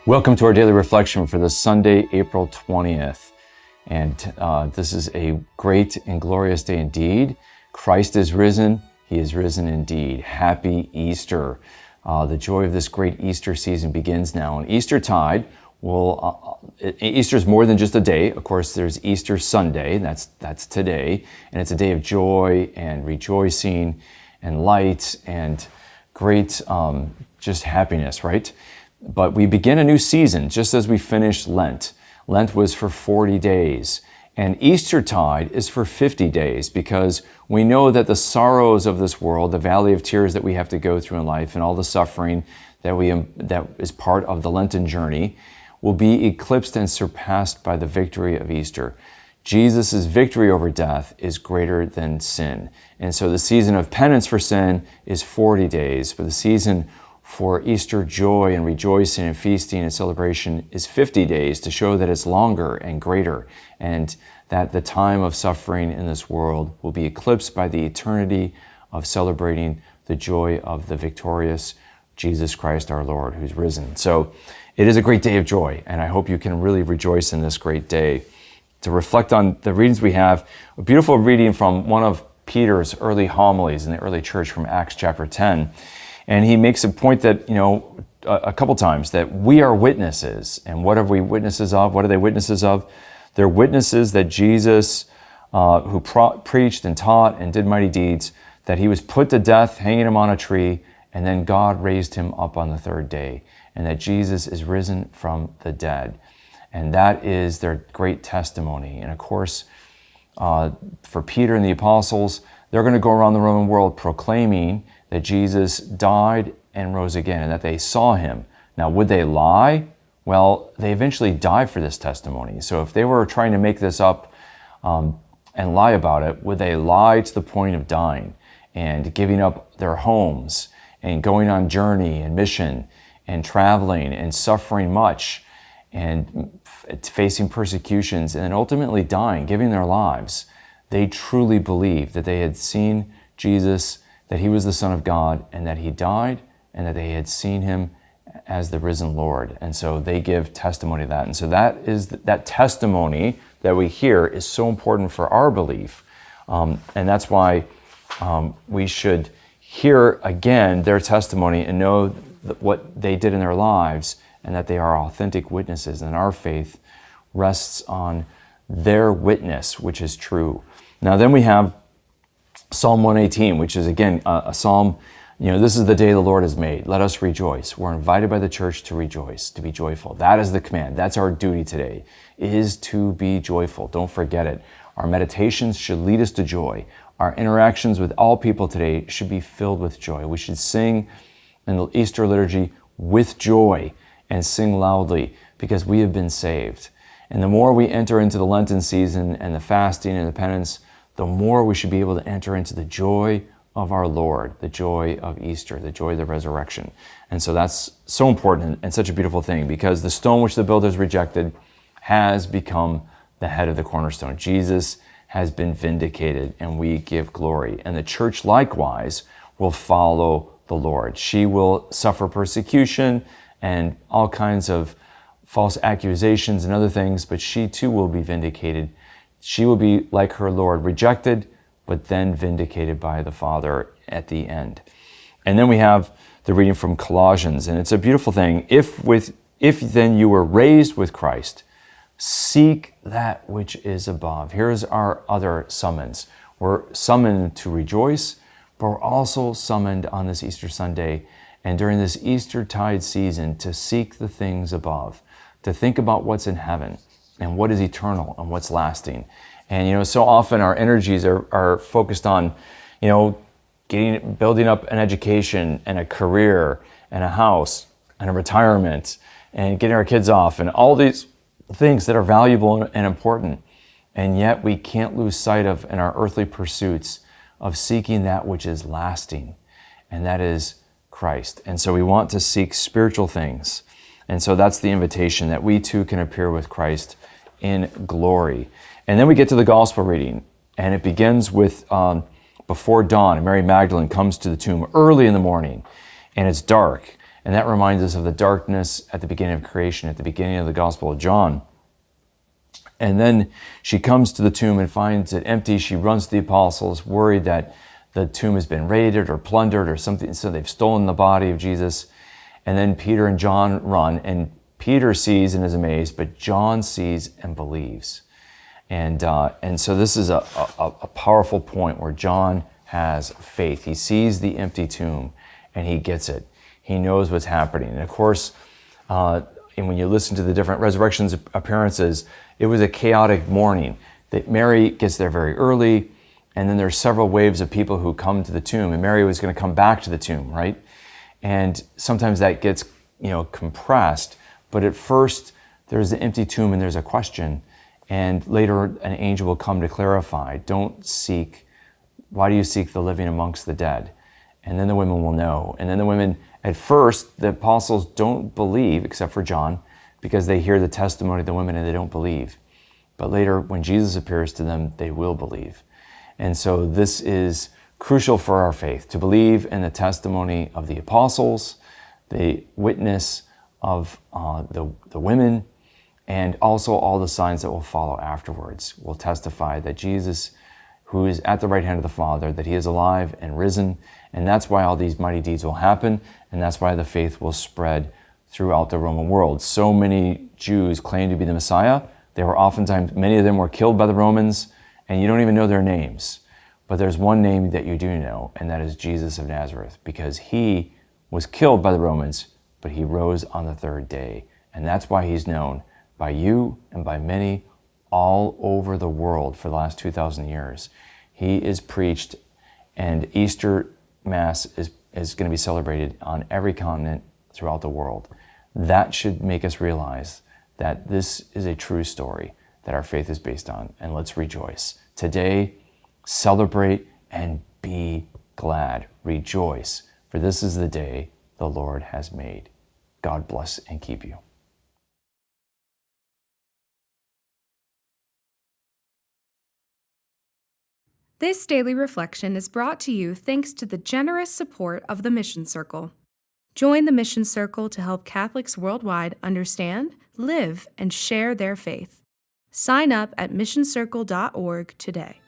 Welcome to our daily reflection for this Sunday, April 20th. And this is a great and glorious day indeed. Christ is risen. He is risen indeed. Happy Easter. The joy of this great Easter season begins now. And Eastertide Easter is more than just a day. Of course, there's Easter Sunday. That's today. And it's a day of joy and rejoicing and light and great just happiness, right? But we begin a new season just as we finished Lent. Lent was for 40 days, and Eastertide is for 50 days because we know that the sorrows of this world, the valley of tears that we have to go through in life, and all the suffering that is part of the Lenten journey, will be eclipsed and surpassed by the victory of Easter. Jesus' victory over death is greater than sin. And so the season of penance for sin is 40 days, but the season for Easter joy and rejoicing and feasting and celebration is 50 days to show that it's longer and greater, and that the time of suffering in this world will be eclipsed by the eternity of celebrating the joy of the victorious Jesus Christ our Lord, who's risen. So it is a great day of joy, and I hope you can really rejoice in this great day. To reflect on the readings we have, a beautiful reading from one of Peter's early homilies in the early church from Acts chapter 10. And he makes a point that, a couple times, that we are witnesses. And what are we witnesses of? What are they witnesses of? They're witnesses that Jesus, who preached and taught and did mighty deeds, that he was put to death, hanging him on a tree, and then God raised him up on the third day, and that Jesus is risen from the dead. And that is their great testimony. And of course, for Peter and the apostles, they're going to go around the Roman world proclaiming that Jesus died and rose again, and that they saw him. Now, would they lie? Well, they eventually died for this testimony. So if they were trying to make this up and lie about it, would they lie to the point of dying and giving up their homes and going on journey and mission and traveling and suffering much and facing persecutions and ultimately dying, giving their lives? They truly believed that they had seen Jesus, that he was the Son of God, and that he died, and that they had seen him as the risen Lord. And so they give testimony to that. And so that testimony that we hear is so important for our belief. And that's why we should hear again their testimony and know what they did in their lives, and that they are authentic witnesses. And our faith rests on their witness, which is true. Now then we have Psalm 118, which is again a psalm, this is the day the Lord has made. Let us rejoice. We're invited by the church to rejoice, to be joyful. That is the command. That's our duty today, is to be joyful. Don't forget it. Our meditations should lead us to joy. Our interactions with all people today should be filled with joy. We should sing in the Easter liturgy with joy and sing loudly because we have been saved. And the more we enter into the Lenten season and the fasting and the penance, the more we should be able to enter into the joy of our Lord, the joy of Easter, the joy of the resurrection. And so that's so important and such a beautiful thing, because the stone which the builders rejected has become the head of the cornerstone. Jesus has been vindicated, and we give glory. And the church likewise will follow the Lord. She will suffer persecution and all kinds of false accusations and other things, but she too will be vindicated. She will be like her Lord, rejected, but then vindicated by the Father at the end. And then we have the reading from Colossians, and it's a beautiful thing. If then you were raised with Christ, seek that which is above. Here's our other summons. We're summoned to rejoice, but we're also summoned on this Easter Sunday and during this Eastertide season to seek the things above, to think about what's in heaven and what is eternal and what's lasting. And so often our energies are focused on, building up an education and a career and a house and a retirement and getting our kids off and all these things that are valuable and important. And yet we can't lose sight of, in our earthly pursuits, of seeking that which is lasting, and that is Christ. And so we want to seek spiritual things. And so that's the invitation, that we too can appear with Christ in glory. And then we get to the gospel reading, and it begins with before dawn, and Mary Magdalene comes to the tomb early in the morning, and it's dark. And that reminds us of the darkness at the beginning of creation, at the beginning of the Gospel of John. And then she comes to the tomb and finds it empty. She runs to the apostles, worried that the tomb has been raided or plundered or something, so they've stolen the body of Jesus. And then Peter and John run, and Peter sees and is amazed, but John sees and believes. And so this is a powerful point where John has faith. He sees the empty tomb and he gets it. He knows what's happening. And of course, and when you listen to the different resurrections appearances, it was a chaotic morning. That Mary gets there very early, and then there's several waves of people who come to the tomb, and Mary was going to come back to the tomb, right? And sometimes that gets, compressed. But at first, there's the empty tomb and there's a question, and later an angel will come to clarify. Why do you seek the living amongst the dead? And then the women will know. And then the women, at first, the apostles don't believe, except for John, because they hear the testimony of the women and they don't believe. But later, when Jesus appears to them, they will believe. And so this is crucial for our faith, to believe in the testimony of the apostles, the witness of the women, and also all the signs that will follow afterwards will testify that Jesus, who is at the right hand of the Father, that he is alive and risen. And that's why all these mighty deeds will happen. And that's why the faith will spread throughout the Roman world. So many Jews claim to be the Messiah. They were oftentimes, many of them were killed by the Romans, and you don't even know their names. But there's one name that you do know, and that is Jesus of Nazareth, because he was killed by the Romans, but he rose on the third day. And that's why he's known by you and by many all over the world for the last 2,000 years. He is preached, and Easter Mass is going to be celebrated on every continent throughout the world. That should make us realize that this is a true story that our faith is based on, and let's rejoice. Today, celebrate and be glad. Rejoice, for this is the day the Lord has made. God bless and keep you. This daily reflection is brought to you thanks to the generous support of the Mission Circle. Join the Mission Circle to help Catholics worldwide understand, live, and share their faith. Sign up at missioncircle.org today.